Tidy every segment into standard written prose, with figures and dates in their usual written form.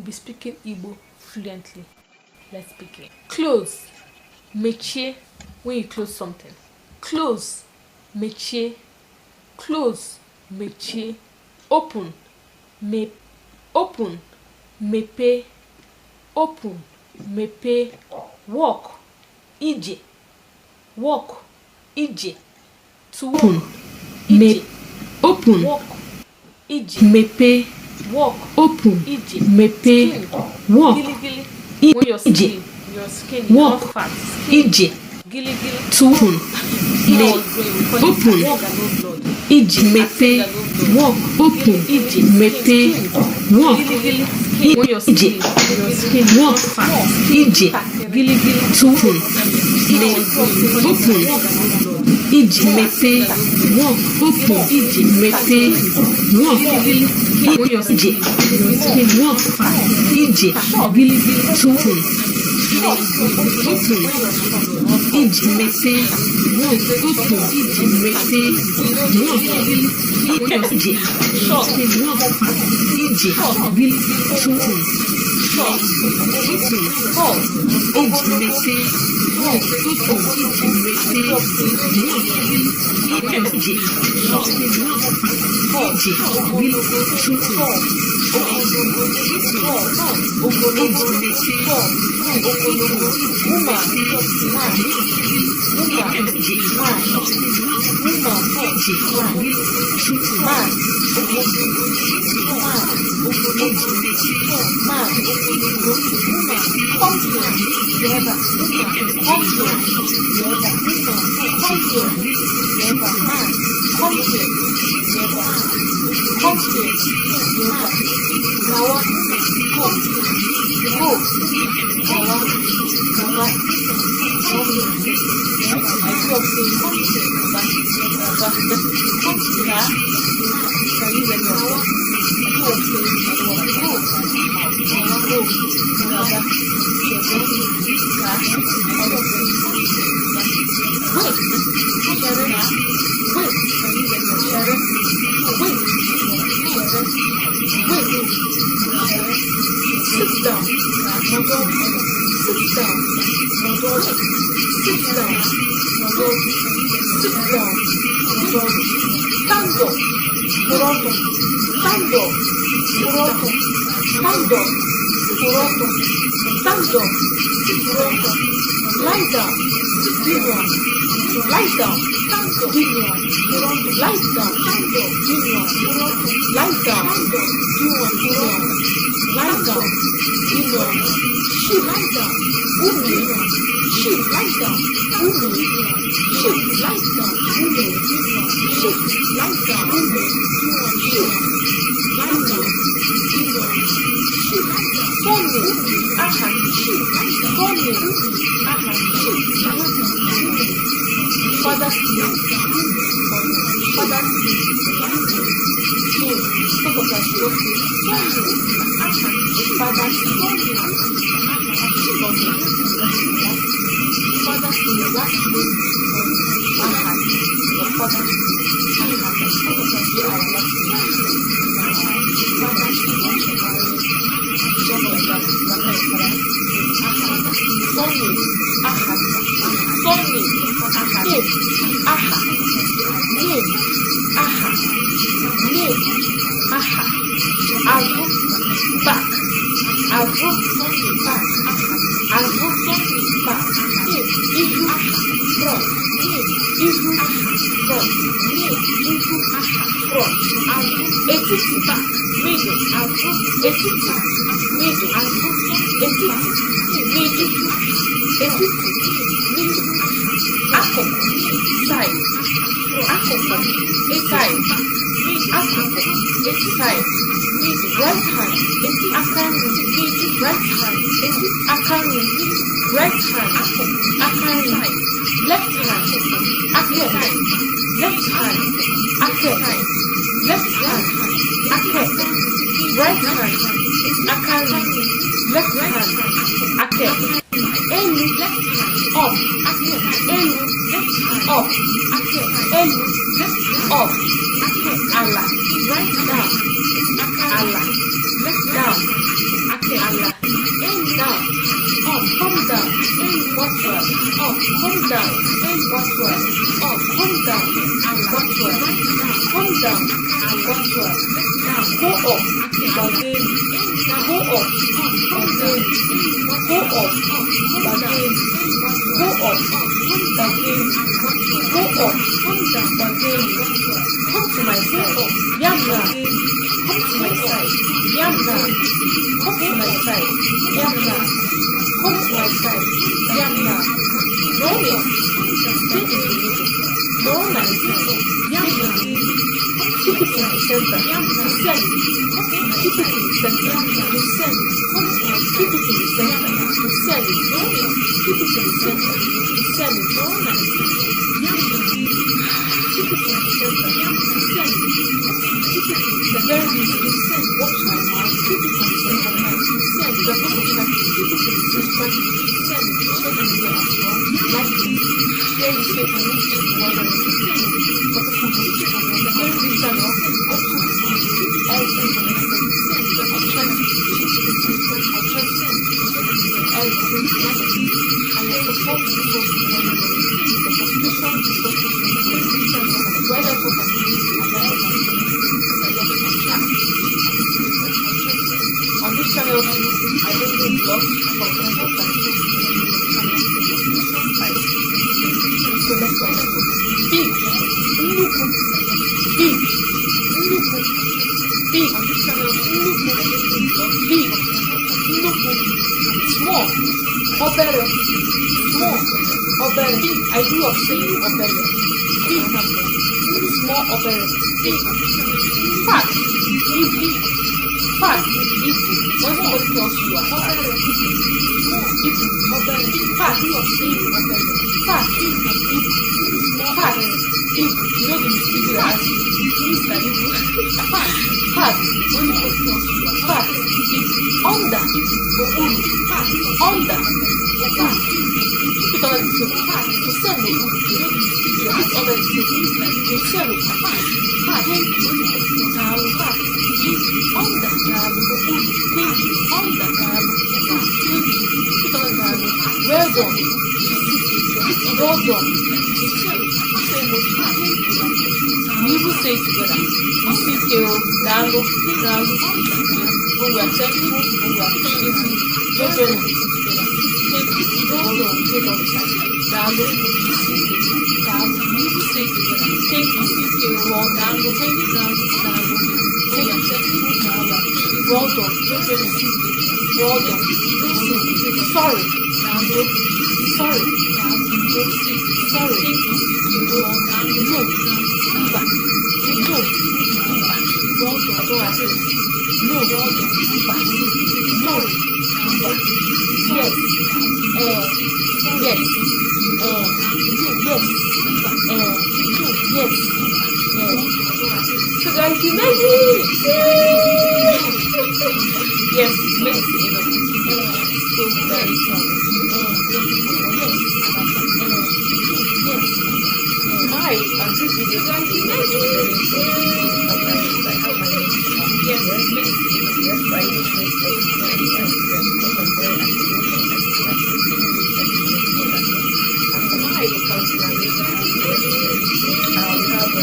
be speaking Igbo fluently. Let's begin. Close, mechie, when you close something. Close, mechie, close, mechie. Open, open, mepe, open, mepe. Walk, ije, walk, ije. To open, ije. Open, walk, ije. Mepe, walk, open, ije. Mepe, walk, when you're skinny, your skin, walk, not fat, ije. To open, open, ije. Mepe, walk, open, ije. Mepe, walk, when you're skinny, your skin, walk, fat, ije. To open, open, ije. Mepe, walk, open, ije. Mepe, walk, when you're skinny, your skin, walk, fat, ije. To open, open, ije. Mepe, walk, open, ije. Mepe, walk, when you're skinny, your skin, walk, fat, ije. To open, open, Allah, right down, Allah, left down, backward, up, come down, and backward, up, come down, and backward, come down, and backward, go up, again, go up, again, go up, again, go up, again, go up, again, come to my side, Yamna, come to my side, Yamna, come to my side, Yamna, come to my side, Yamna, no next, stay in the middle, no nice, Yamna, keep it in the center, you send it, keep it in the center, you send it, keep it in the center, you send it, keep it in the center, you send it, no nice, Yamna, keep it in the center, you send it, keep it in the very easy, you send, watch my mouth, keep it in the center, you send, the whole time, keep it in the center, you send it, check it here as well, like this, here you say, I need to why don't you send it, but the very big time, up to the side, every send, I'll try to teach the system, I'll try to send every message, and I support the source of the suspicion is what you say, why don't you have on this channel too, I don't do vlogs for example time. So let's go. Big, nnukwu, big, nnukwu, big on this channel, nnukwu, big, nnukwu, small, obere, small, obere. Big, I grew up saying obere. Big, small, obere. Big, fat, big, fat, big. When somebody tells you are fat, big, obere, fat, fat, big, fat, big. You know the mistake that I ask you. Mr. Ibu, fat, when somebody tells you are fat, big, under, okuru, under, okuru. Keep it under the table. To sell okuru, you know the mistake that I ask under the table. To sell okuru, fat, fat, big, under, okuru. Thank you, under, thank you. Keep it under the table. Well done. Well done. We will say together. We see Keo, Dango, when we are thankful, when we are appreciative, don't join us together. Thank you. Well done. Take all the time. Dango, we will say together. Thank you, Keo, Dango, thank you, Dango. When we are thankful, when we are appreciative, well done. Don't join us together. Well done. Sorry, Dango. Sorry, Dango. Sorry. Thank you. No. Uba. No. Uba. Well done. Don't ask this. No. Well done. Uba. No. Uba. Yes. Yes. Yes. So guys, you made it. Yes, made it. So very strong. Hi, on this video, guys, you made it. I have my name. Yes, I use I will come to my video. I'll have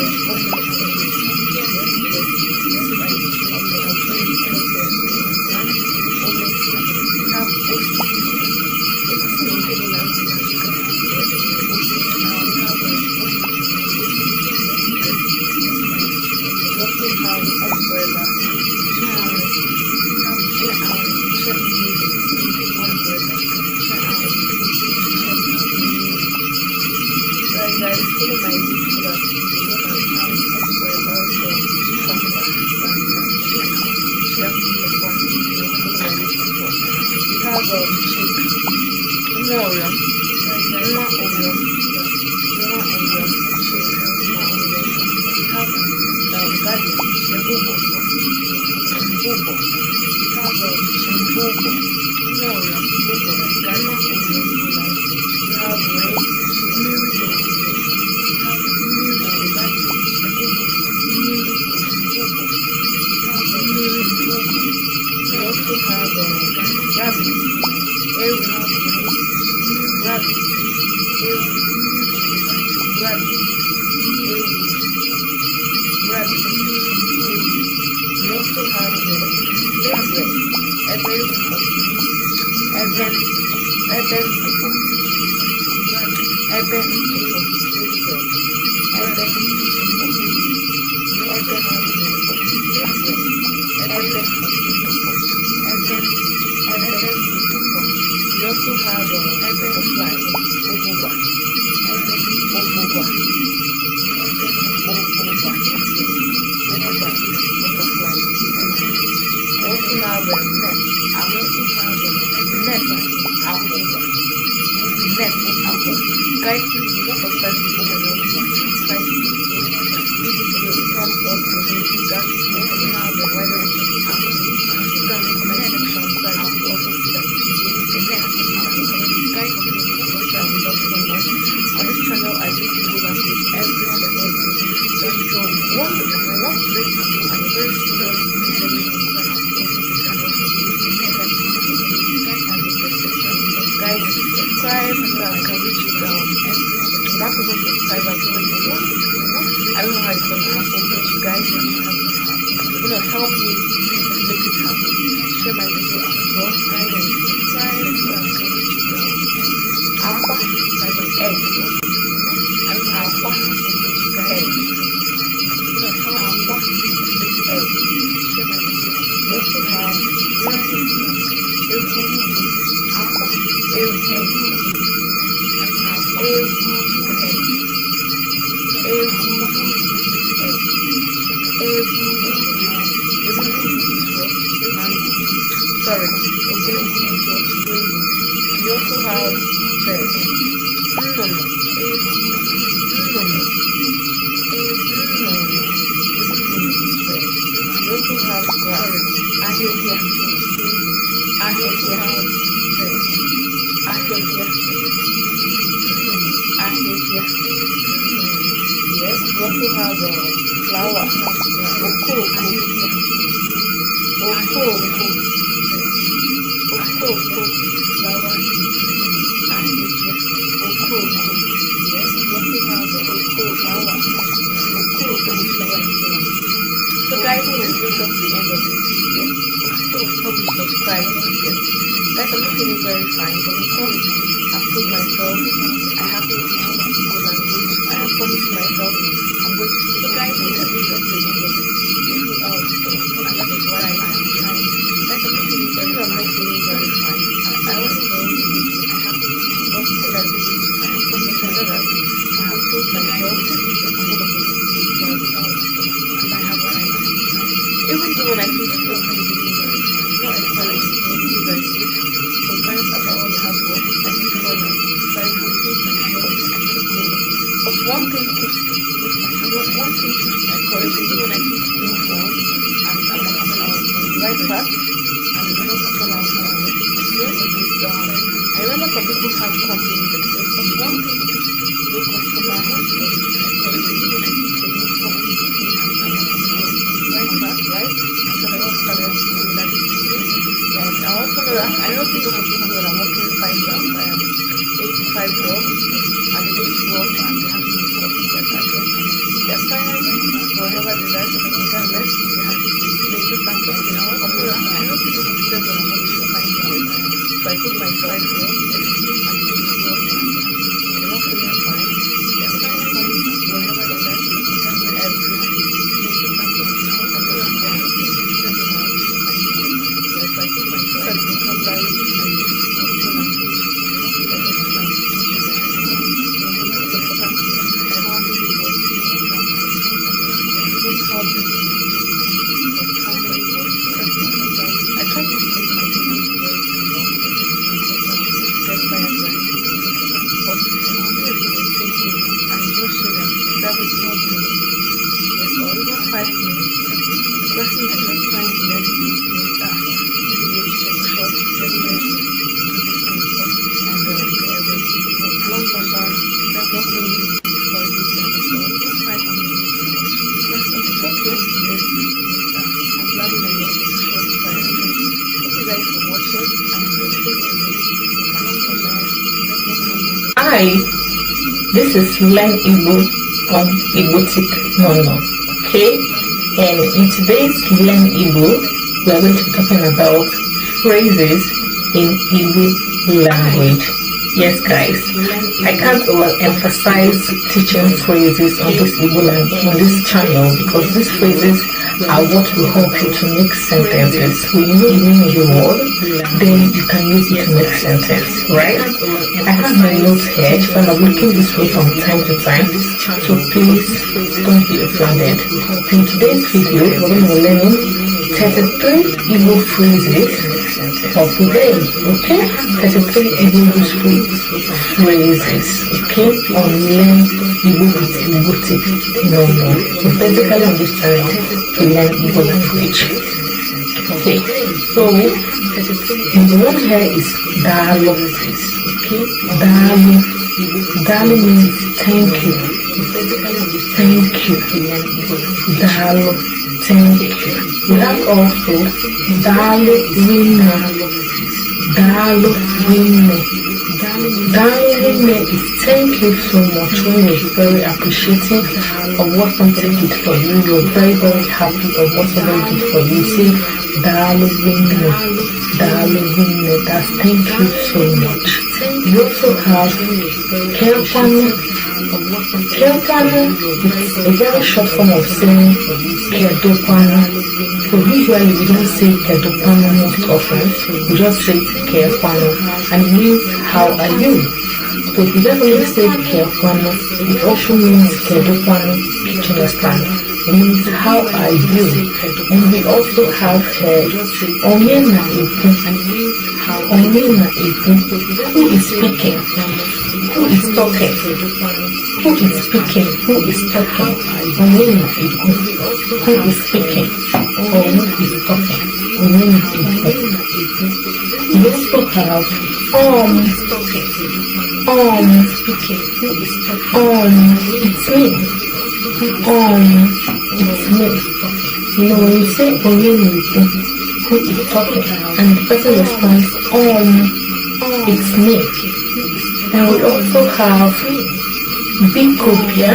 rabbit, Hi, this is Learn Igbo on Igbotic Nono. Okay, and in today's Learn Igbo, we are going to be talking about phrases in Igbo language. Yes, guys, I can't overemphasize teaching phrases on this Igbo language on this channel, because these phrases are what will help you to make sentences. When you know the meaning of the word, then you can use it to make sentence, right? I have my notes here, so I'm looking this way from time to time, so please don't be offended. In today's video, we're going to be learning 33 Igbo phrases of the day, okay? 33 Igbo phrases, okay? On learn Igbo with Igbo tip. No. So basically on this channel, we learn Igbo language. Okay, so the one here is Dalo, okay? Dalo means thank you. Thank you. Dalo, thank you. We have also Dalo Winne. Dalo Winne. Dalo Winne is thank you so much when you're very appreciative of what somebody did for you. You're very, very happy of what somebody did for you. You say Dalo Winne. Dalo Winne. That's thank you so much. We also have Kelpano. Kelpano is a very short form of saying Kedopano. So usually we don't say Kedopano most often. We just say Kelpano, and it means how are you? So if you just only say Kelpano, it also means Kedopano. You understand? It means how are you? And we also have Onyena Ipu. Onyena Ipu. Who is speaking? Who is talking? Who is speaking? Who is talking? Onyena Ipu. Who is speaking? Or who is talking? Onyena Ipu. We also have it's me. It's me. You know, when you say Onyena Ipu, who is talking, and the person responds, it's me. And we also have Bikopia.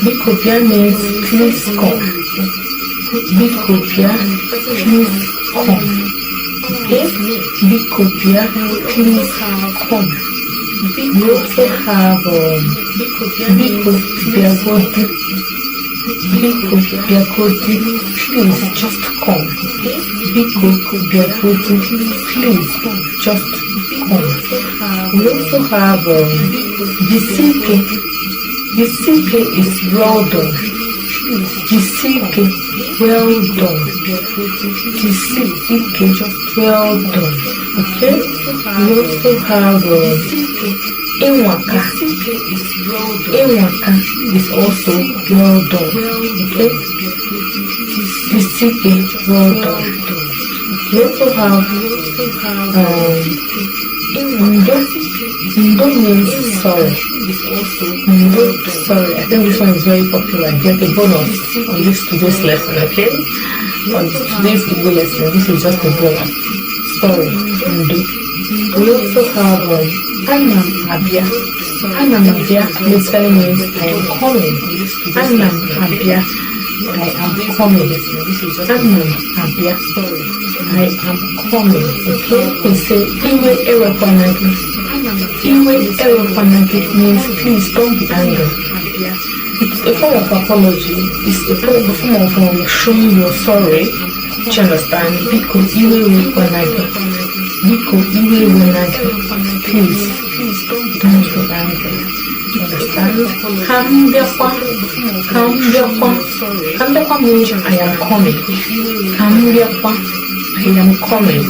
Bikopia means please come. Bikopia, please come. Okay? Bikopia, please come. We also have Bikopiagodi. Bikopiagodi, please just come. Bikopiagodi, please just come. We also have Jisike. Jisike is well done. Jisike, well done. Jisike, well done. Okay? We also have Inwaka. Inwaka is also well done. Okay? Jisike, well done. We also have Ndo means sorry. Ndo, sorry. I think this one is very popular. Get a bonus on today's lesson, okay? On today's Igbo lesson, this is just a bonus. Sorry, Ndo. We also have Anam Abia. Anam Abia literally means I am coming. Anam Abia, I am coming. Anam Abia, I am coming. Okay? We say Iwe Ewepanagi. Iwe Ewepanagi means please don't be angry. It's a form of apology. It's a form of showing you're sorry. Do you understand? Because Iwe Ewepanagi. Because Iwe Ewepanagi. Please don't be angry. Understand? Kambiakwa. Kambiakwa. Kambiakwa means I am coming. Kambiakwa. I am coming.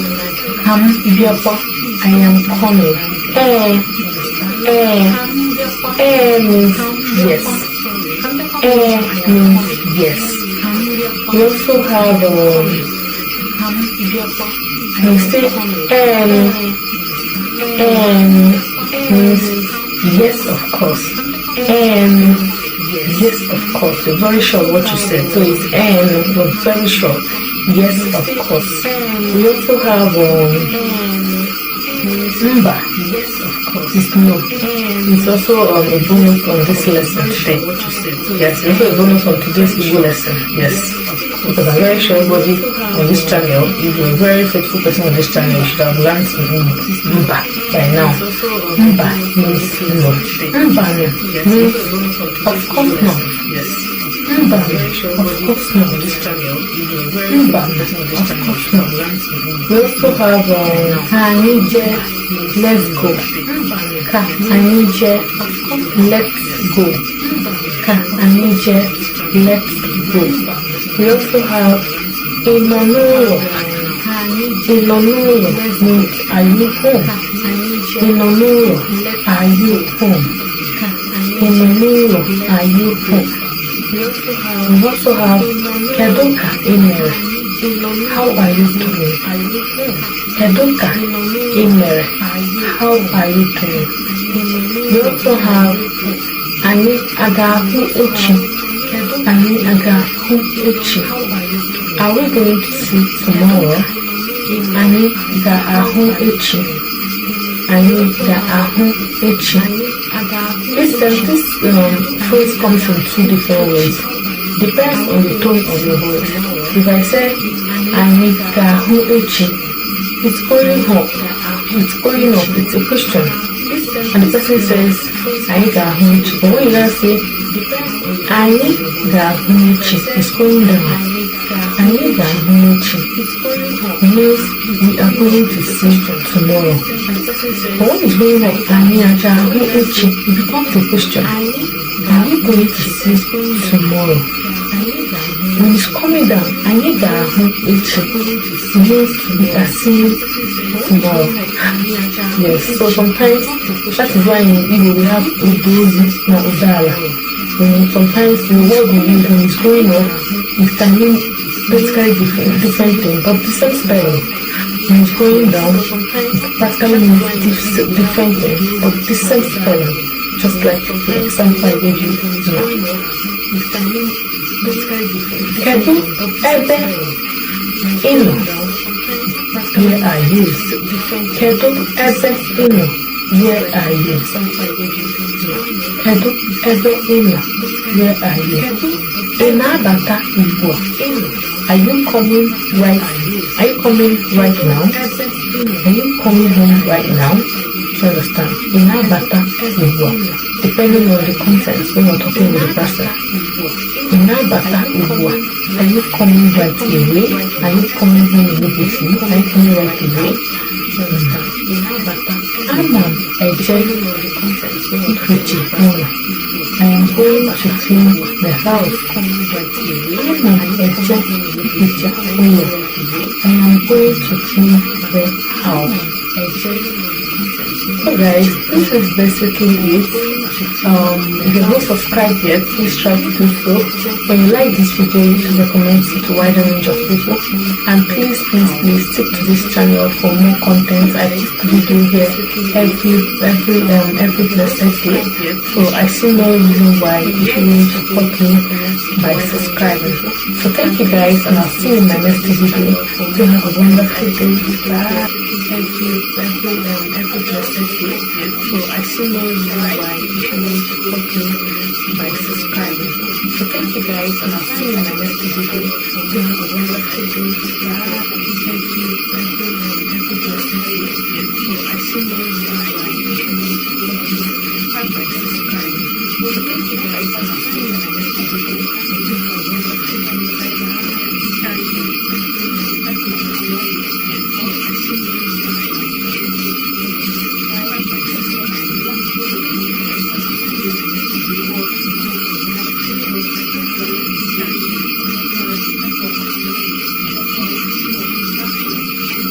Kambiakwa. I am coming. Means yes. Means yes. We also have you say means yes, of course. Yes, of course. You're very sure what you said. So it's but very sure. Yes, of course. We also have Mba. Yes, of course. It's no. It's also a bonus on this lesson today. Yes, it's also a bonus on today's Igbo lesson. Yes, because I'm very sure everybody on this channel, if you're a very faithful person on this channel, you should have learned Mba by now. Mba means no. Mba means of course not. Mba, of course not. Mba, of course not. We also have Anije, let's go. Ka Anije, let's go. Ka Anije, let's go. We also have Inonuro. Inonuro means are you home? Inonuro, are you home? Inonuro, are you home? We also have Keduka Imere. How are you doing? Keduka Imere. How are you doing? We also have Ani Agahu Uchi. Ani Agahu Uchi. Are we going to see tomorrow? Ani Agahu Uchi. Ani Agahu Uchi. This phrase comes in two different ways. Depends on the tone of your voice. If I say Anikahu Uchi, it's going up. It's going up. It's a question. And the person says Anikahu Uchi. But when you now say Anikahu Uchi, it's going down. Anikahu Uchi means we are going to see tomorrow. But when it's going like Anikahu Uchi, it becomes a question. Are we going to see tomorrow? When it's coming down, Anikahu Uchi means we are seeing tomorrow. Yes, so sometimes that is why in Igbo we have Udozi na Udala. Sometimes the word we use when it's going up, it can mean basically different thing, but the same spelling. When it's going down, it practically means different thing, but the same spelling. Just like the example I gave you now. Kedu ebe ino? Where are you? Kedu ebe ino? Where are you? Kedu ebe ino? Where are you? Inabata Igbo. Are you coming right? Are you coming right now? Are you coming home right now? You understand? Inabata Igbo. Depending on the context when you're talking with the person. Inabata Igbo. Are you coming right away? Are you coming home immediately? Are you coming right away? You understand? Inabata Amam Eje Ifuchi Mona. I am going to clean the house. Amam Eje Ifuchi Mona. I am going to clean the house. So guys, this is basically it. If you're not subscribed yet, please try to do so. When you like this video, you should recommend it to a wider range of people. And please stick to this channel for more content. I post video here every blessed day. So I see no reason why you shouldn't support me by subscribing. So thank you guys, and I'll see you in my next video. You have a wonderful day. Bye. Every blessed day. So I see no reason why you shouldn't support me by subscribing. So thank you guys, and I'll see you in my next video. You have a wonderful day. Bye. Every blessed day. So I see no reason why you shouldn't support me by subscribing. So thank you guys, and I'll see you in my next video. You have a wonderful day. Bye.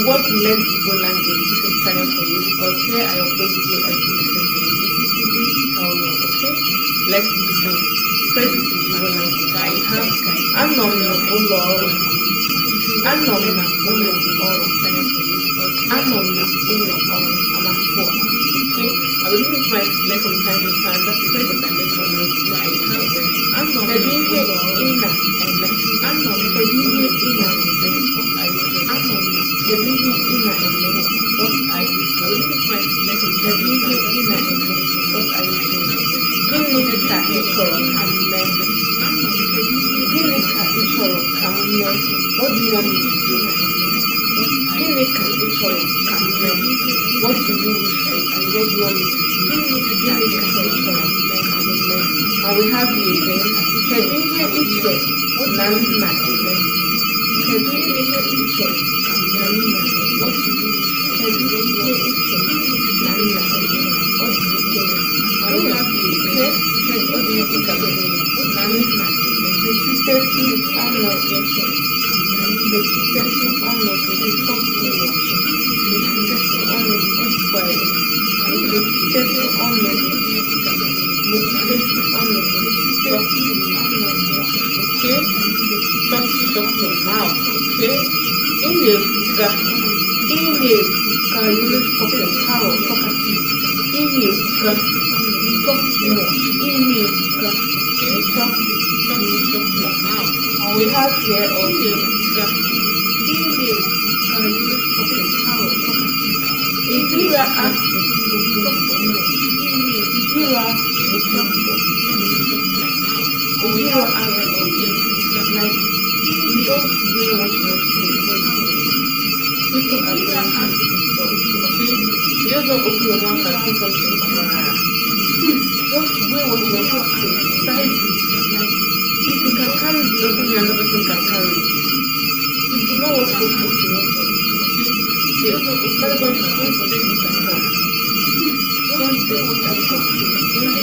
want to learn Igbo language, this is channel for you because here I upload video every single day. Is it easy? Hell no, okay? Let's begin. First is Igbo language. I have Anom na ụlọ ọrụ. Anom na ụlọ ọrụ. Anom na ụlọ ọrụ. I'm at 4. Okay? I will use my leg from time to time. That's the first time I from I have Anom kedu ihe ị na-eme? Anom kedu ihe ị na-eme? Anom kedu ihe ị na-eme? What are you doing? Kedu ihe ị na-eme? What are you doing? Gịnị ka ị chọrọ ka m mee? Gịnị ka ị chọrọ ka m mee? What do you want me to do? Gịnị ka ị chọrọ ka m mee? What do you wish I do? What do you want me to do? Gịnị ka ị chọrọ ka m mee? And we have you again. Kedu ihe ị che na m na-eme? Kedu ihe ị che na m na-eme? What do you wish? Kedu ihe ị che na m na-eme? What do you think? And we have you again. What do you think I'm doing? Na m na-eme. Metụtatụ ọnọdụ eche. Metụtatụ ọnọdụ ịtọpụ ụbọchị. Metụtatụ ọnọdụ ịkwa ya. Metụtatụ ọnọdụ okay? Touch your mouth, okay? In the you lift up your power, talkative. In the you talk too much. In the you talk your mouth. And we have here also you lift up your power, talkative. If you are active, you talk too much. If you are like you don't really want to people are okay? You just don't open your mouth and say something. Please, just wear what you want to say. Size it. If you can carry it, doesn't mean another person can carry it. If you know what you want to say, everybody don't say you can come. Please, don't say what I want to say.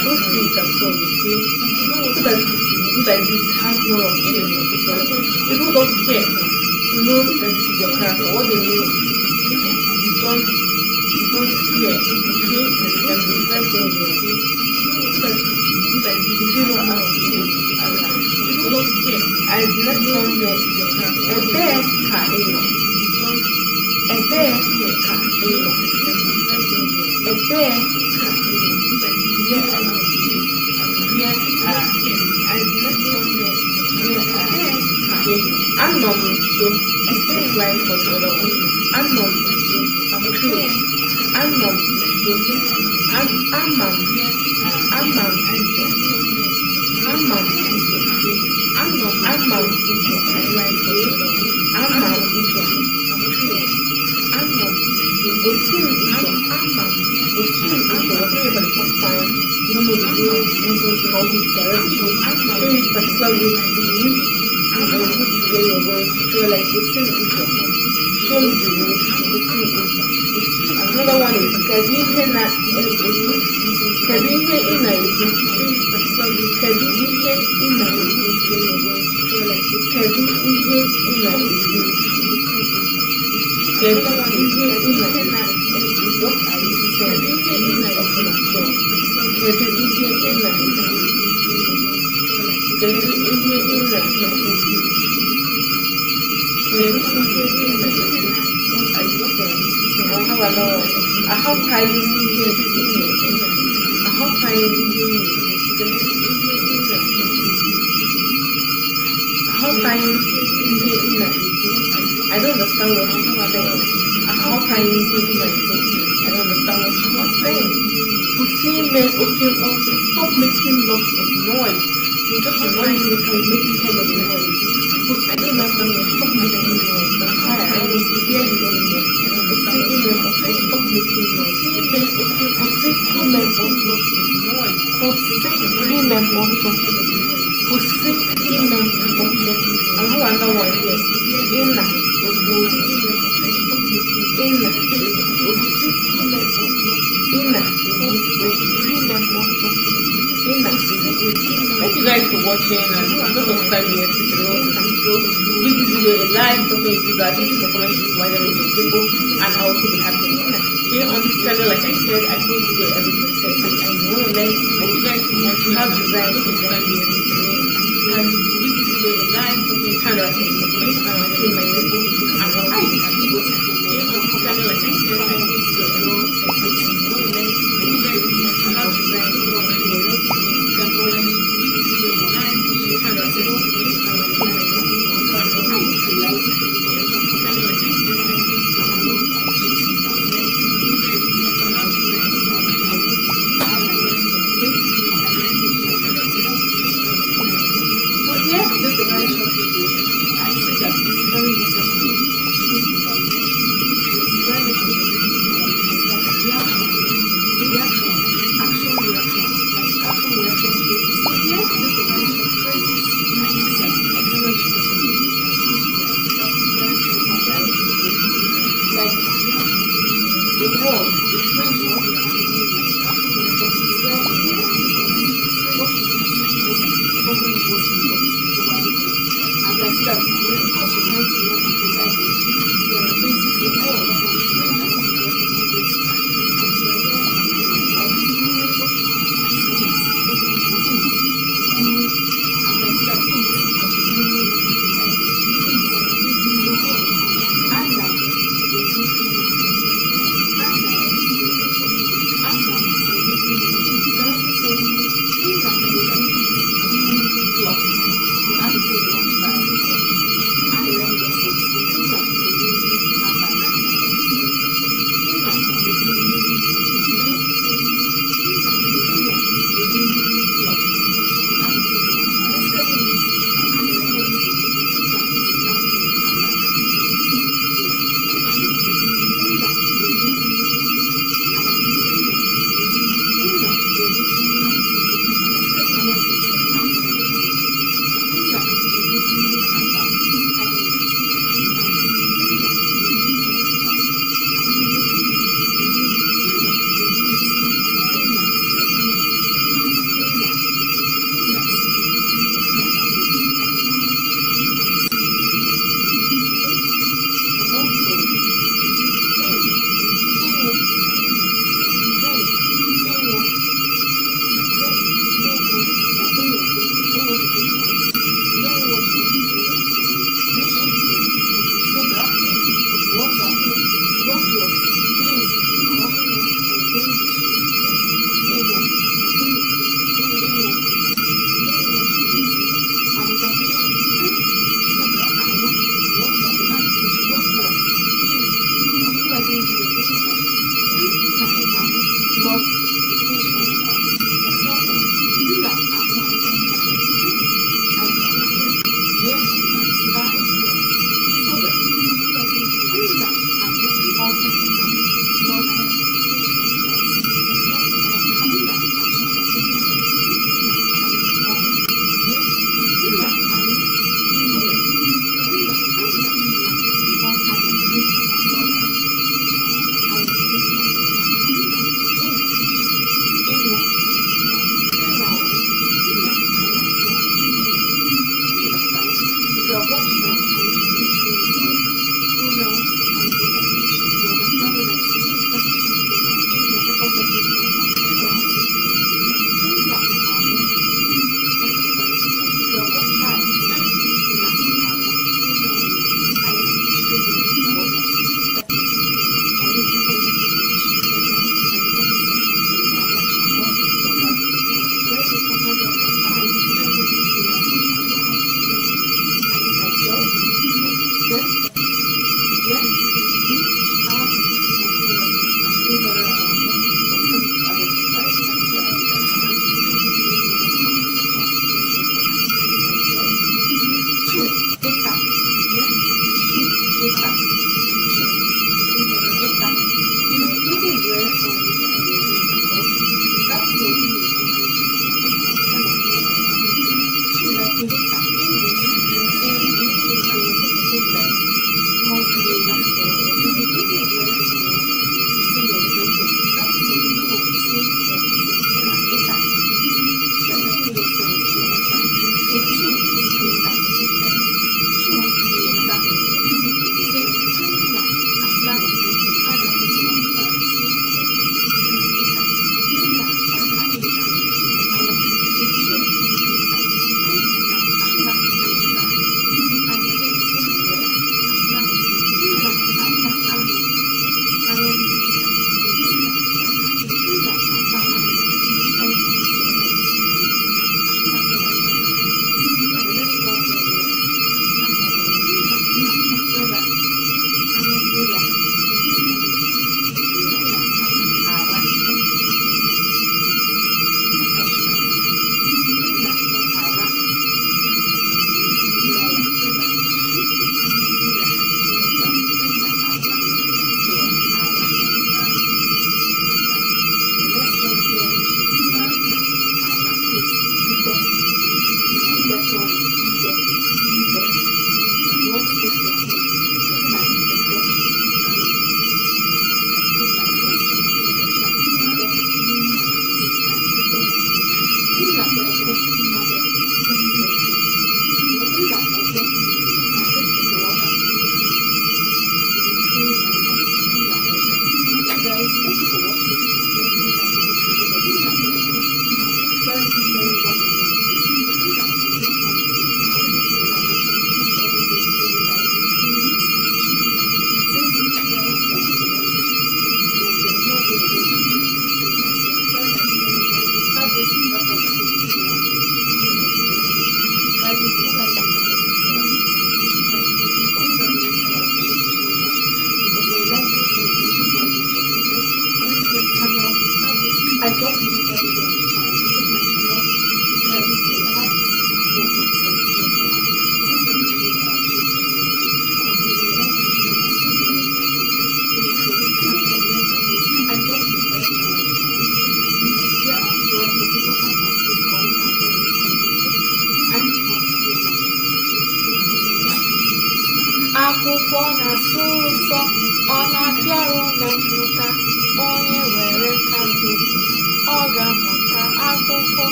Don't say it at all, okay? So that you like this have more of anything because people don't care to know that this is your character. What they know is you don't fear, okay? And you can be very well. So that you like this zero out of Allah. People don't care. I did not come there is your character. A bear ka eno. A bear ka eno. A bear ka eno. Anom nso apply for the other one. Anom nso apply. Anom nso amam nso amam nso amam nso amam nso apply for the other one. Amam nso anom osim nso amam osim nso. What do you for the first time? You don't know the way, you don't know how to direction. So you particular way to use and which way you're going to feel like the same intro. Show me the way the same intro. Another one is Kadihe na Kadihe ina ibu. Kadihe ina ibu. Kadihe ina ibu. Kadihe ina ibu. What are you saying? Kadihe ina ibu. Kedu ihe ị na-eme? Kedu ihe ị na-eme? Kedu ihe ị na-eme? Aghọtaghị m ihe ị na-eme. Aghọtaghị m ihe ị na-eme. Aghọtaghị m ihe ị na-eme. I don't understand what you're saying. Aghọtaghị m ihe ị na-eme. I don't understand what you're saying. Female, okay, also stop making lots of noise. You're just annoying me because you're making hell of noise. I don't know, stop making noise. I'm tired. I don't want to hear you anymore. Female, okay, stop making noise. Female, okay, also female wants lots of noise. Female wants something of noise. Female wants something. And who another one here? Inna. Thank you guys for watching and don't subscribe yet. Give this like, drop me a video. I think in the comment section why there is a table, and I'll also be happy. Here on this channel, like I said, I post video every second. I want to learn, but you guys want to have design to learn the and give this video a like, drop me a kind of a comment, and I'll see my table, and I'll also be happy. Here on this channel, like I said, I post video every second. I want to learn, but you guys want to have design to learn the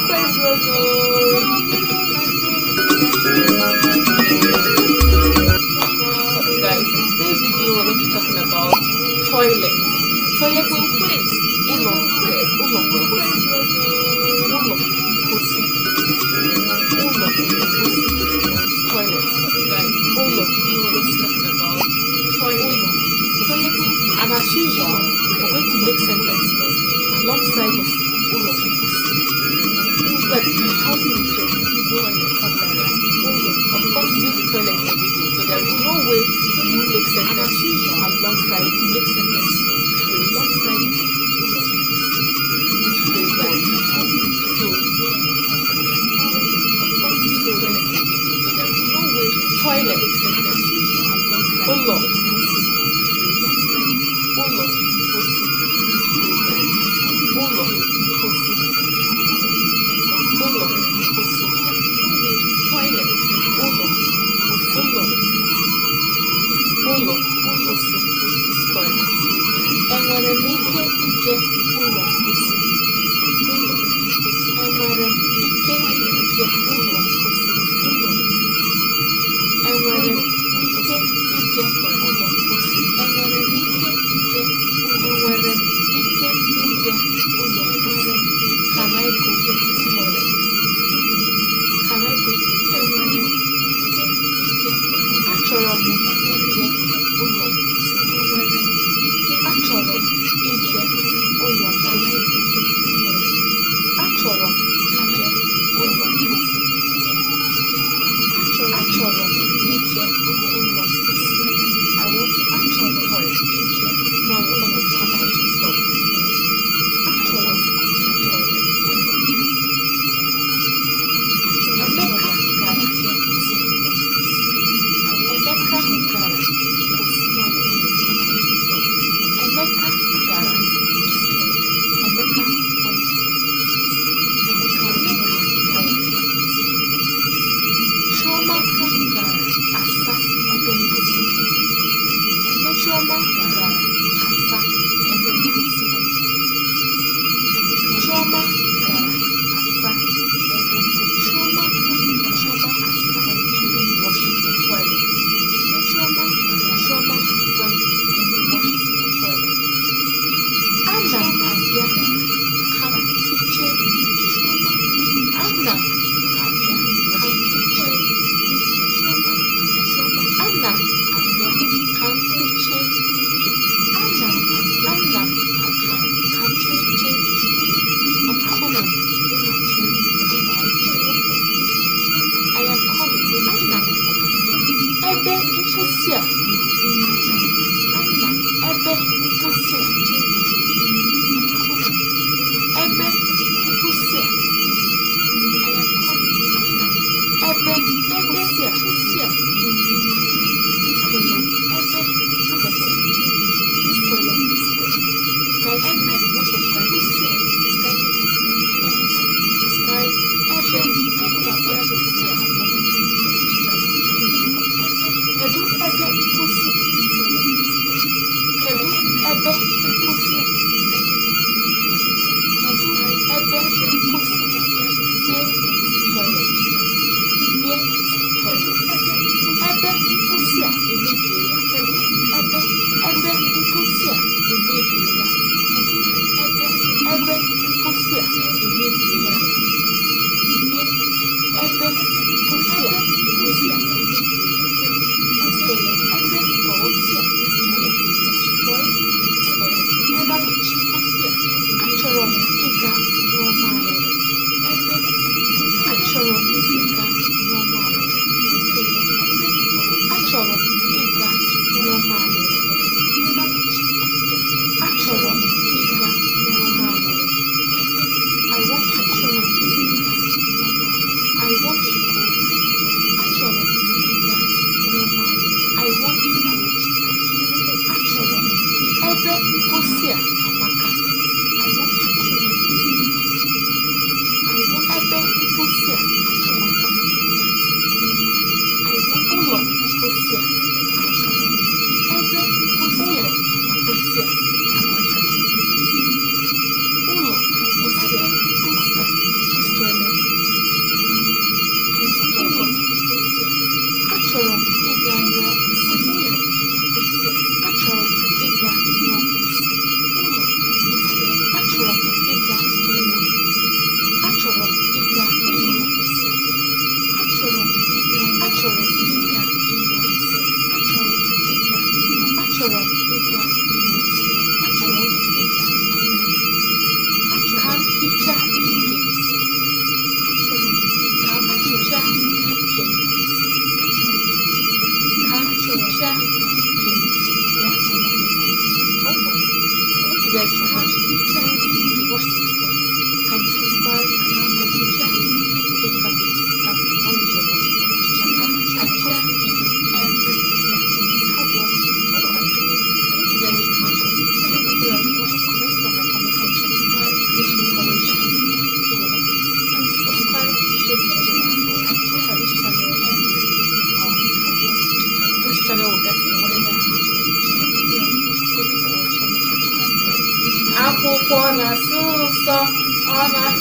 Praise the Lord. Okay, guys, in today's video we're going to be talking about toilet. Toilet in place. Ulo. Ulo. Ulo. Pussy. Ulo. Toilet. Okay, guys. Ulo. We're going to be talking about toilet. Toilet. And as usual, we're going to make sentences alongside of ulo. That can help you with your visual and your vocabulary. Of course, you use the toilet every day, so there is no way you make sentences alongside sentences. Alongside this phrase that you help you so of course you use the toilet every day, so there is no way toilet ulo ulo pussy ulo pussy ulo pussy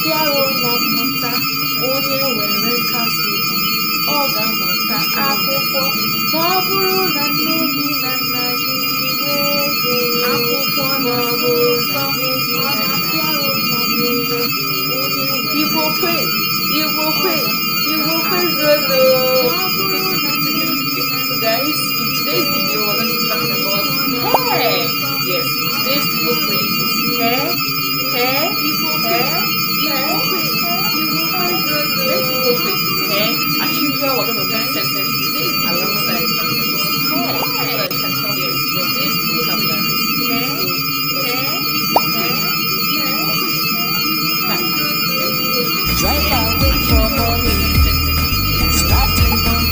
na-afịa arụ na mmụta, onye were nkasi ọ ga-amụta akwụkwọ. Ma ọ bụrụ na nne gị na nna gị nwee ego, akwụkwọ na ọ bụrụ na nne gị na nna gị nwee ego, Igbo kwe zolo. So guys, in today's video we're going to be talking about hair. Yes, today's Igbo phrase is hair. Today's Igbo phrase is hair. As usual, we're going to learn sentences alongside hair. So you can tell yes, today's vocabulary is hair. Driver, wait for money. Starting from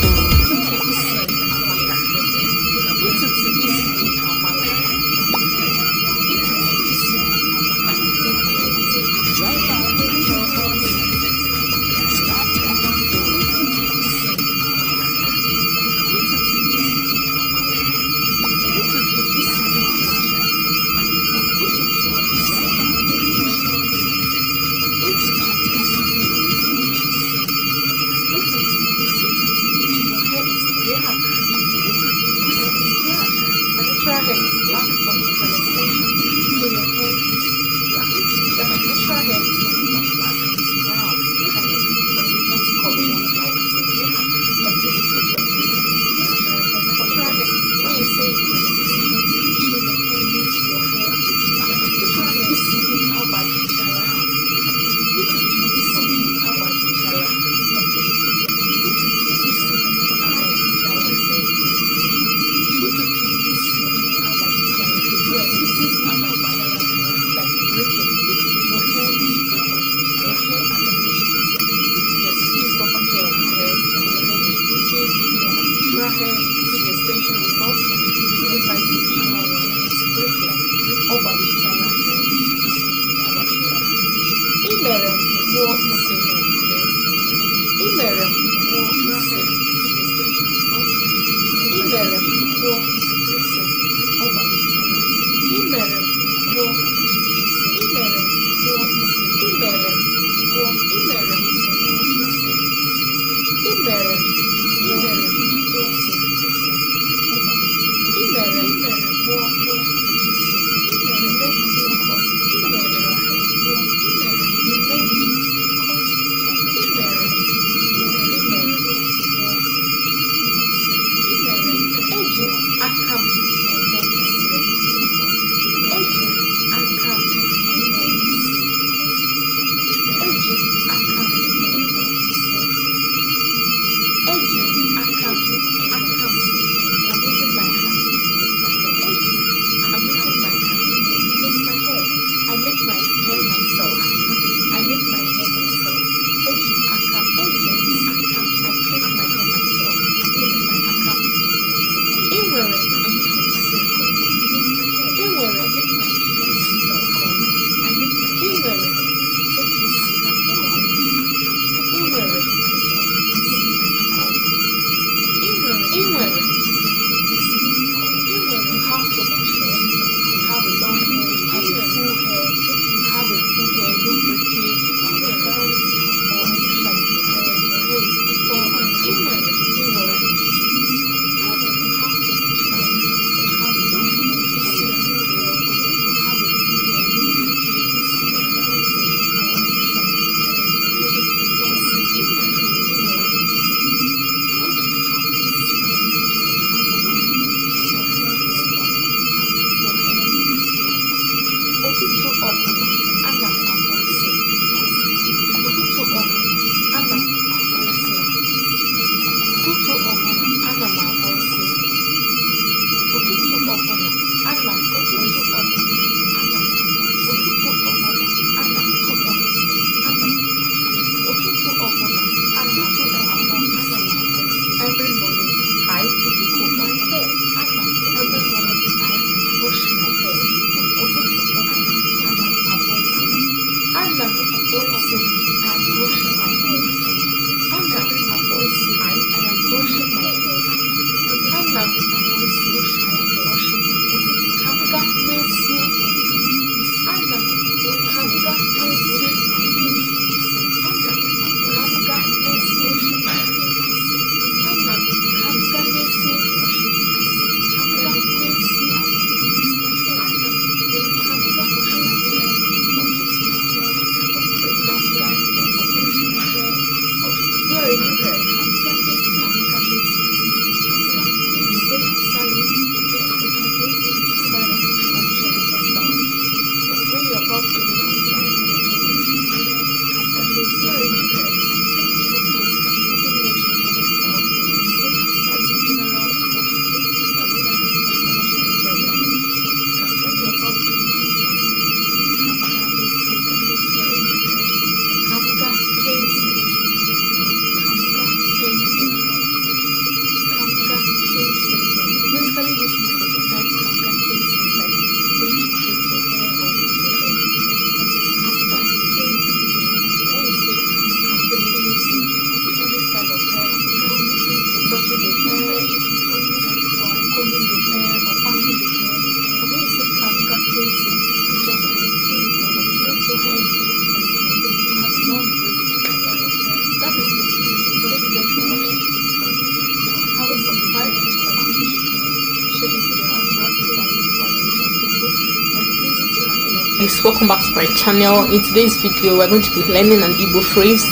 guys, welcome back to my channel. In today's video we're going to be learning an Igbo phrase,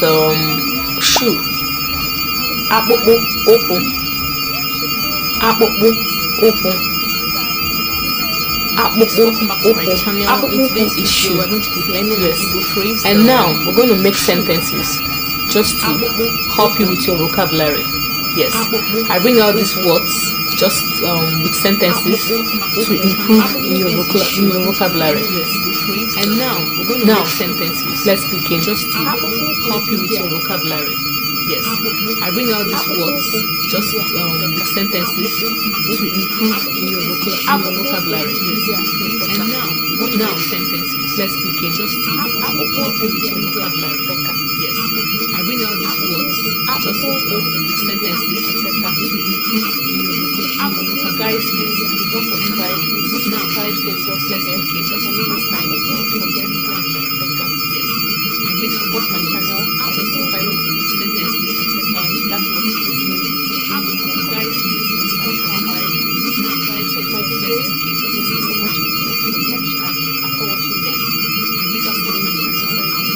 shoe. Akpụkpụ ụkwụ. Akpụkpụ ụkwụ. Akpụkpụ ụkwụ. Akpụkpụ ụkwụ is shoe. Yes. And now we're going to make sentences just to help you with your vocabulary. Yes, I bring out these words just with sentences to improve in your vocabulary. And now we're going to make sentences. Let's begin. Just to help you with your vocabulary. Yes, I bring out these words just with sentences to improve in your vocabulary. And now sentences. Let's begin. Just to help you with your vocabulary. Yes, I bring out these words just with sentences to improve in your vocabulary. Guys, please don't subscribe. Subscribe to just let's begin. Just next time. Don't forget to yes. I bring support my channel. Just subscribe to sentences. That's what it is. Guys, please subscribe. Subscribe to my videos. Thank you so much for watching them. Because of my channel, yeah.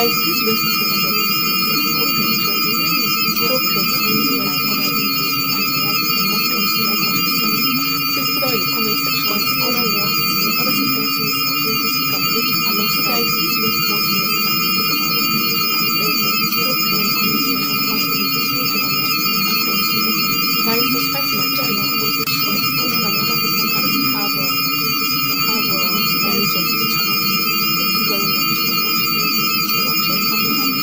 guys, this recipe is hope you're seeing like other videos and you like the content you like what you're seeing. Please put down in the comment section other words, other sentences or phrases you can make along. So guys, this recipe is guys, subscribe to my channel also share so that other people can have knowledge of this channel. Thank you very much for watching and have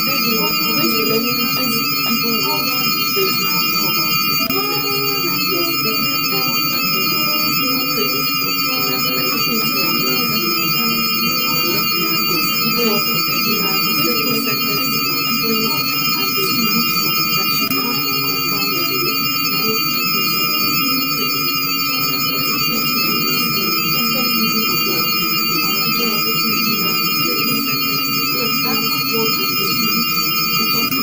Today we're going to be learning basic people words and phrases for yes, basic people words and phrases for beginners. And I think it's going to be okay. Yes, people words for beginners. Simple sentences like phrase and the look for that you have to compound your skills to build phrases for beginners. But it's going to be basically using the word our job is to simple sentences. So that word and the look for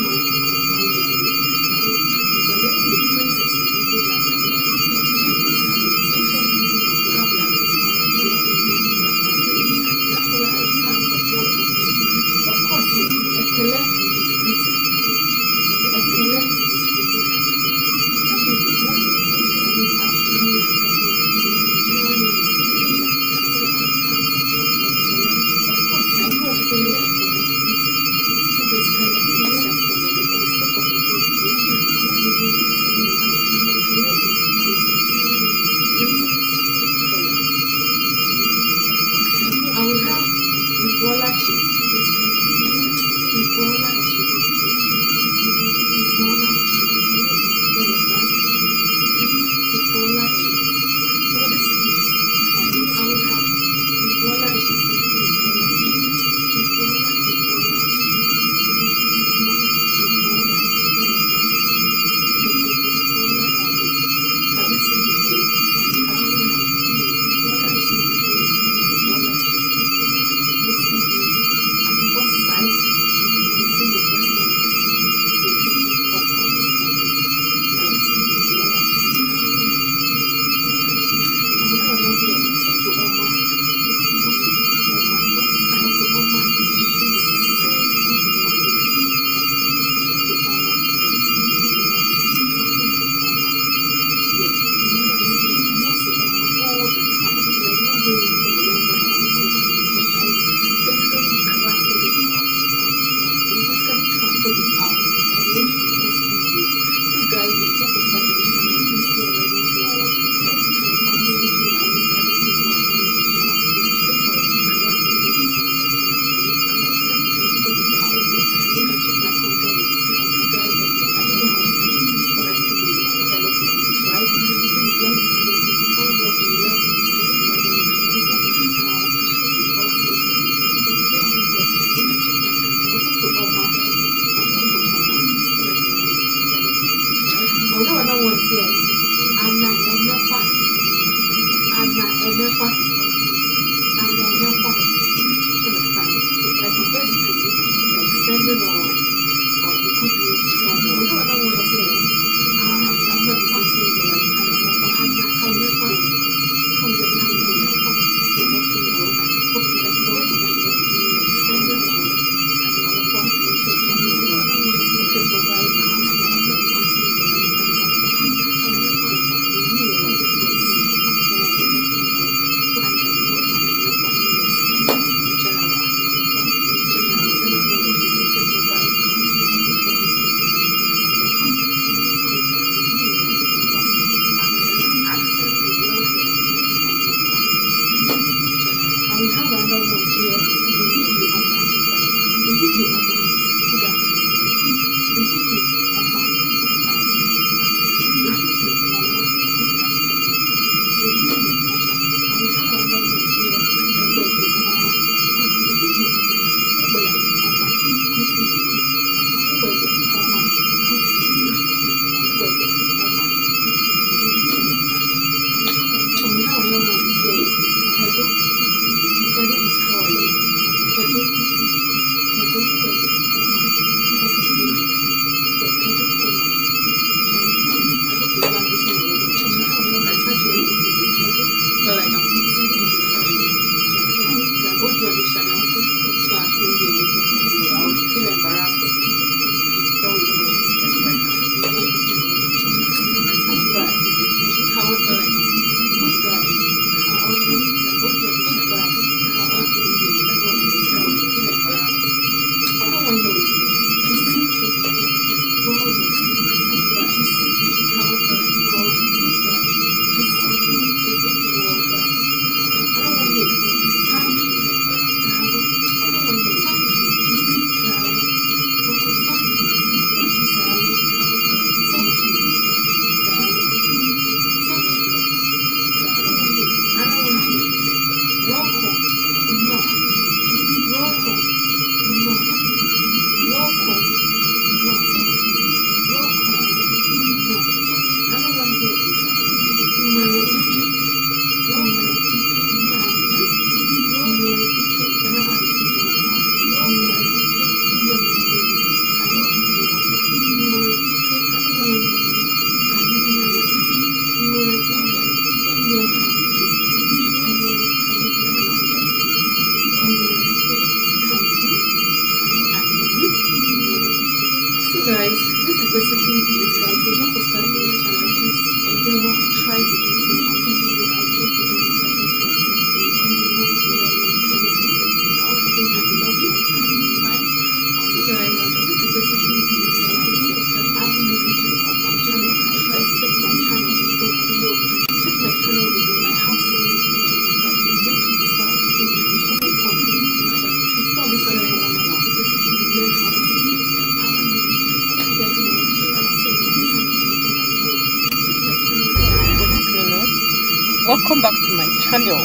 welcome back to my channel.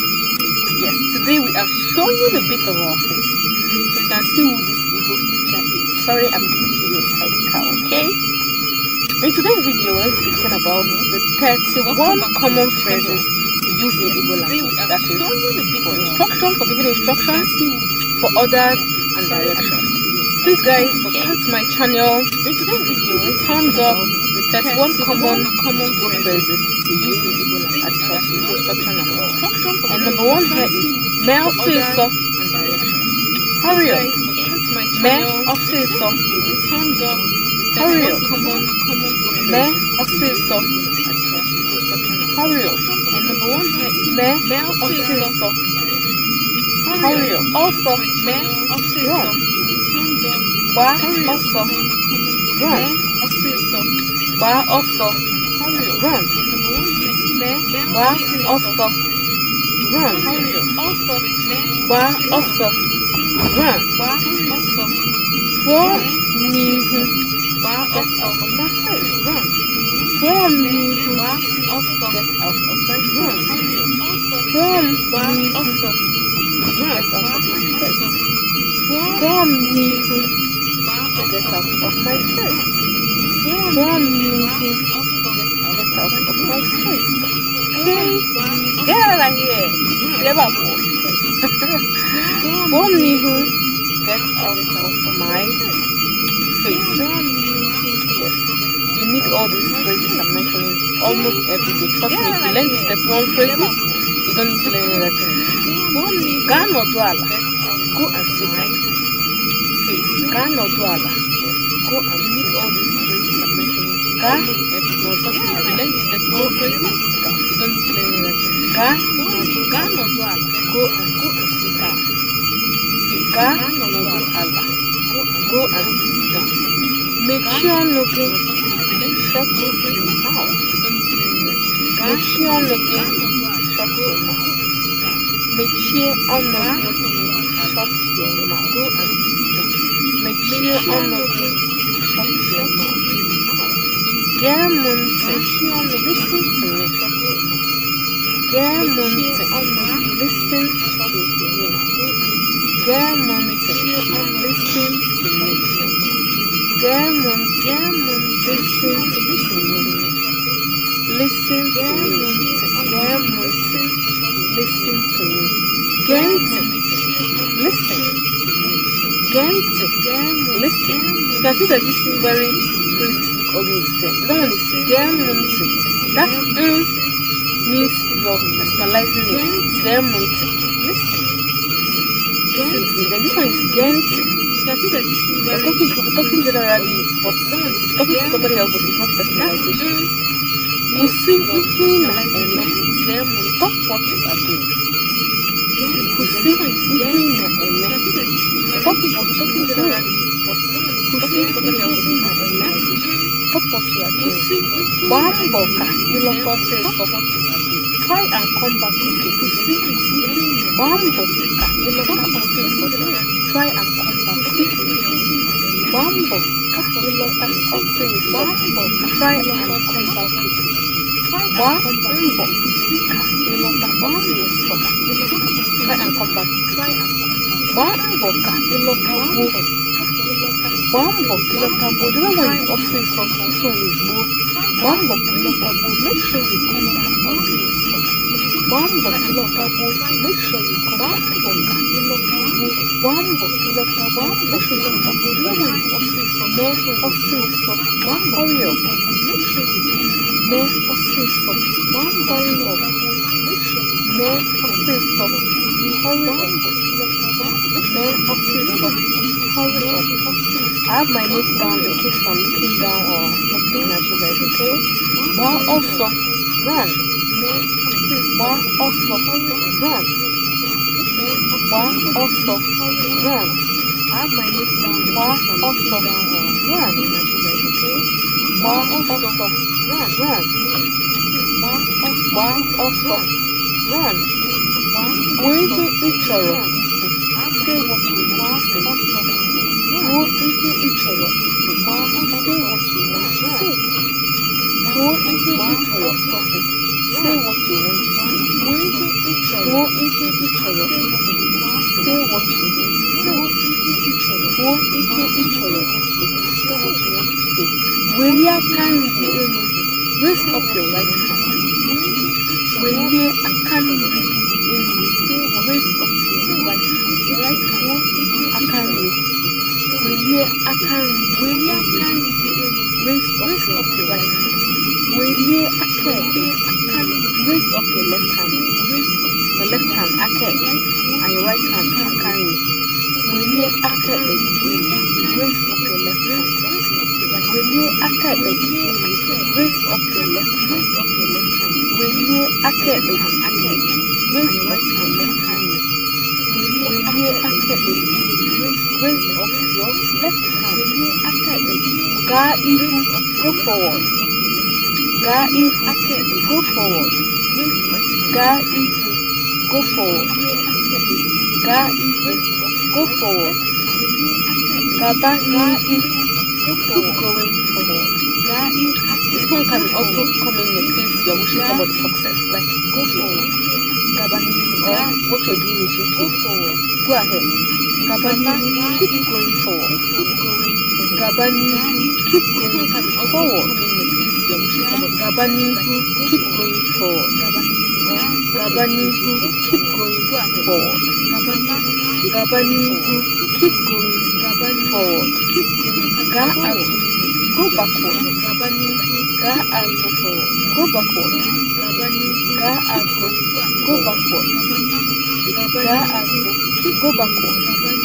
Yes, today we are showing you a bit of our face, so you can see who this evil picture is. Sorry, I'm giving you inside the car, okay? In today's video, we're speaking about the 31 common phrases we use in Igbo language. That is for instruction, for giving instructions, for orders and directions. Please guys, subscribe to my channel. In today's video, thumbs up the 31 common phrases we use in Igbo language as for instruction and order. And number one here is me osiso and directions. Hurry up. Me osiso. Thumbs up. Hurry up. Me osiso. Hurry up. And number one here is me osiso. Hurry up. Also, me osiso. Wa also. Run. Wa also. Run. Wa also. Run. Wa also. Run. Wa nihu. Get out of my face. Run. Wa nihu. Get out of my face. Run. Wa nihu. Get out of my face. Wa nihu. Get out of my face. Wa nihu. Get out of my face. Okay? Get out of here. Liverpool. Wa nihu. Get out of my face. Yes. You need all these phrases I'm mentioning almost every day. Trust me, if you learn these 31 phrases, you don't need to learn any other thing. Gan or Dwala. Go and sit down. Gan or Dwala. Go and need all these phrases I'm mentioning. Gan or Dwala. If you learn these 31 phrases, you don't need to learn any other thing. Gan or Dwala. Go and sit down. Gan or Dwala. Go and sit down. Make sure looking. Shut your mouth. Make sure looking. Shut your mouth. Make sure looking. Shut your mouth. Go and sit down. Make sure looking. Shut your mouth. Get munti. Listen to me. Get munti. Listen to me. Get munti. Listen to me. Get munti. Listen to me. Listen to me. Get munti. Listen to me. Get listen. Get listen. You can see that this is very phrases look always the same. That one is get munti. That means you're personalizing it. Get munti. Listen. Then this one is gent. You can see that we're talking generally, but talking to somebody else, but it's not personalization. You see, stop what you are doing. You see, stop talking generally, but talking to somebody else, but it's not personalization. Stop what you are doing. Wamboka, you love us, stop what you are doing. Try and come back again. Wamboka, you love us, try and come back again. Wamboka, you love us, try and come back again. Wamboka, you love us, try and come back. Wamboka, you love us. Wambo, Kilotabo, the one is offering something, so is more. Wambo, Kilotabo, make sure you come back. Wambo, Kilotabo, make sure you come back. Wambo, Kilotabo, make sure you come back. The one is offering something, so Wambo, hurry up. Make sure you come back. Me, offering something. Wambo, hurry up. Me, offering something. Hurry up. Me, offering something. Hurry up. I have my notes down in case I'm looking down or looking at you guys, okay? Wa also, run. Wa also, run. Wa also, run. I have my notes down. Wa also, run. Wa also, run. Wa also, run. When each other, say what you want to say. Go into each other. Say what you want to say. Go into each other. Say what you want to say. ịchọrọ say what you kwuo ihe ịchọrọ ikwu say what you want to say. Welie aka nri elu, raise up your right hand. Welie aka nri elu, raise up your right hand. Kwuo aka nri. Welie aka nri elu, raise up your right hand. Welie aka ekpe, raise up your left hand. Your left hand aka ekpe and your right hand aka nri. Welie aka ekpe, raise up your left hand. Welie aka ekpe, raise up your left hand. Welie aka ekpe, raise up your left hand. Welie aka ekpe, raise up your left hand. Gaa ihu, go forward. Gaa ihu, go forward. Gaa ihu, go forward. Gaa ihu, go forward. Gaba ihu, keep going forward. This one can also come in case you're wishing somebody success, like go forward. Gaba ihu, or what you're doing is just go forward. Go ahead. Gaba ihu, keep going forward. Gaba ihu, keep going forward. Gaba ihu, keep going forward. Gaba ihu, keep going forward. Gaba ihu, keep going forward. Ga azụ, go backward. Ga azụ, go backward. Ga azụ, go backward. Ga azụ, go backward.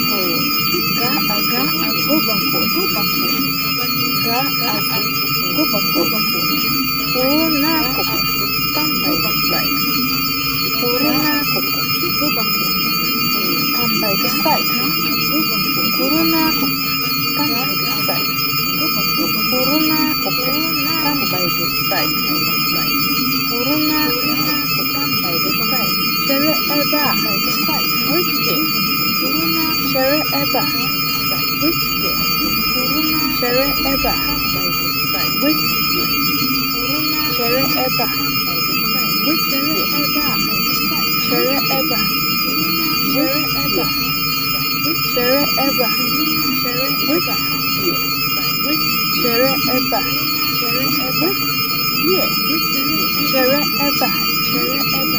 Forward. Ga azụ, go backward. Ga azụ, go backward. Kwụrụ n'akụkụ, stand by the side. Kwụrụ n'akụkụ, stand by the side. Kwụrụ n'akụkụ, stand by the side. Kwụrụ n'akụkụ, stand by the side. Kwụrụ n'akụkụ, stand by the side. Chere ebe a, by the side. Wait here. Chere ebe a, wait here. Chere ebe a, by the side. Wait here. Chere ebe a, wait here. Chere ebe a, chere ebe a, chere ebe a, wait here. Chere ebe a, wait here. Chere ebe a,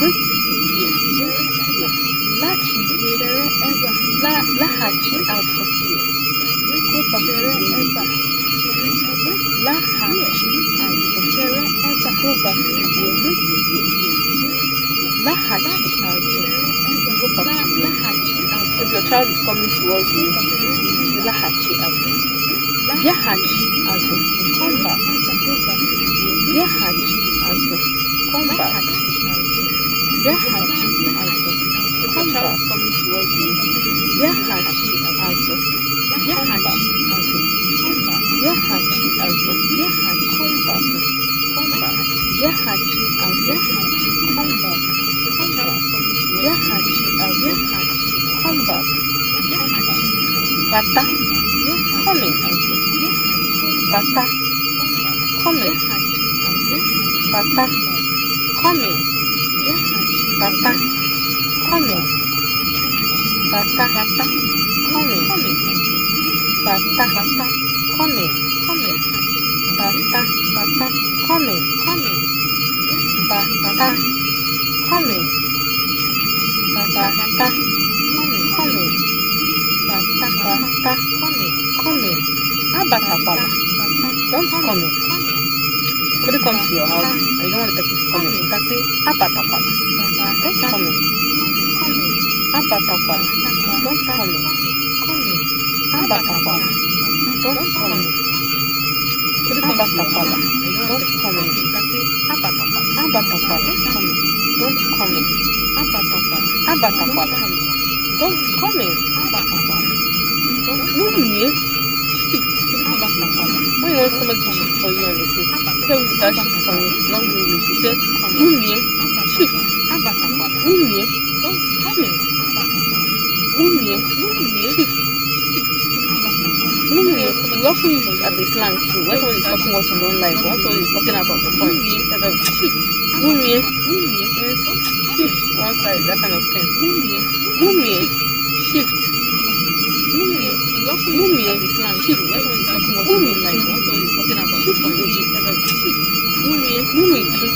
wait here. Laghachi, chere ebe a, laghachi azụ. Go back, chere ebe a, laghachi azụ. Chere ebe a, go back here. Laghachi azụ. Go back, laghachi azụ. If your child is coming towards you, laghachi azụ. Bịaghachi azụ. Come back. Bịaghachi azụ. Come back. Bịaghachi azụ. Come back. Coming towards you. Bịaghachi azụ. Bịaghachi azụ. Come back. Bịaghachi azụ. Bịaghachi. Come back. Come back. Bịaghachi azụ. Come back. Come back. Bịaghachi azụ. Come back. Bata. Coming. Bata. Coming. Bata. Coming. Bata. Coming. Bata. Coming. Bata. Coming. Bata. Coming. Bata. Coming. Bata. Coming. Bata. Coming. Abatakwala. Don't come in. Somebody comes to your house and you don't want the person to come in. You can say Abatakwala. Don't come in. Abatakwala. Don't come in. Abatakwala. Don't come in. Abatakwala. Don't come in. Abatakwala. Don't come in. Abatakwala. Don't come in. Lumie. When you want somebody to shift for you on the seat, tell you that shift for you. Long English. You say, Lumie, shift. Lumie, shift. Lumie, shift. Lumie, somebody we often use it as a slang too. When someone is talking what you don't like, when someone is talking out of the point, like a mumie means shift one side, that kind of thing. Mumie, shift. Mumie is slang shift. When someone is talking what you don't like, when someone is talking out of the point, like a mumie too.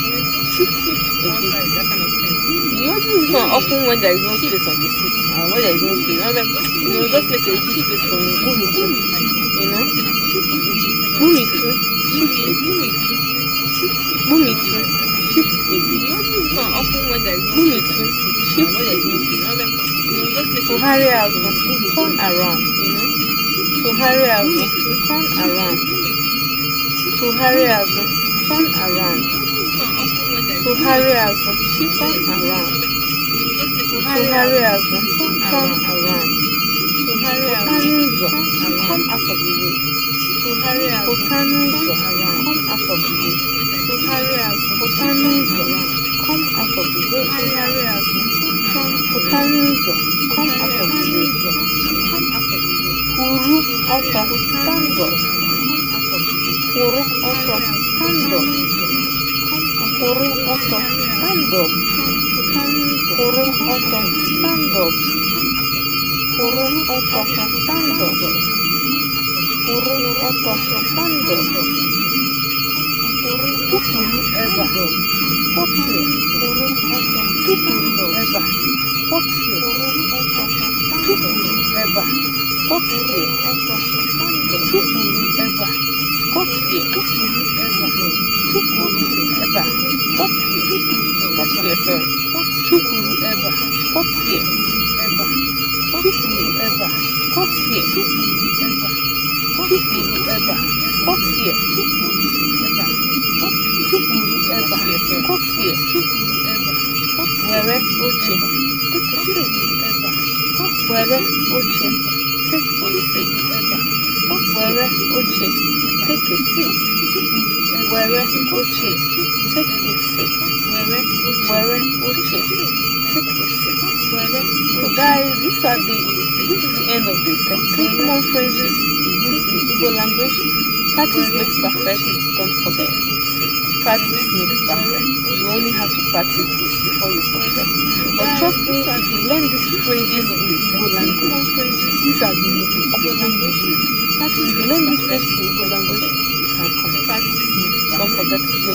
Shift one side, that kind of thing. You also use this one often when there is no space on the seat. When there is no space, just make a big space for me. You know? Mummy too. Mummy too. Shift a bit. You also use this one often when there is no space. Shift a bit. To hurry out, turn around. You know? To hurry out, turn around. To hurry out, turn around. To hurry out, turn around. To hurry out, turn around. To hurry out, come out of the way. To hurry out, come out of the way. To hurry out, come out of the way. To hurry out, come out of the way. Huru auto, stand up. Huru auto, stand up. Huru auto, stand up. Huru auto, stand up. Huru auto, stand up. Huru auto, stand up. Tukuru eba, poti. Huru auto, tukuru eba, poti. Tukuru eba, poti. Tukuru eba, poti. Tukuru eba, poti. Poti sorry. Tukuru eba, poti. Tukuru eba, poti. Tukuru eba, poti. Tukuru eba, poti. Were oche, take a seat. Were oche, take a seat. Were oche, take a seat. Were oche, take a seat. Were oche, take a seat. So guys, this is the end of the 3 common phrases in the Igbo language. Practice makes perfect. Don't forget. Practice makes perfect. You only have to practice this before you perfect. But trust me, if you learn these phrases in the Igbo language, these are the most important phrases. If you learn these phrases in the Igbo language, you can comment. Don't forget to say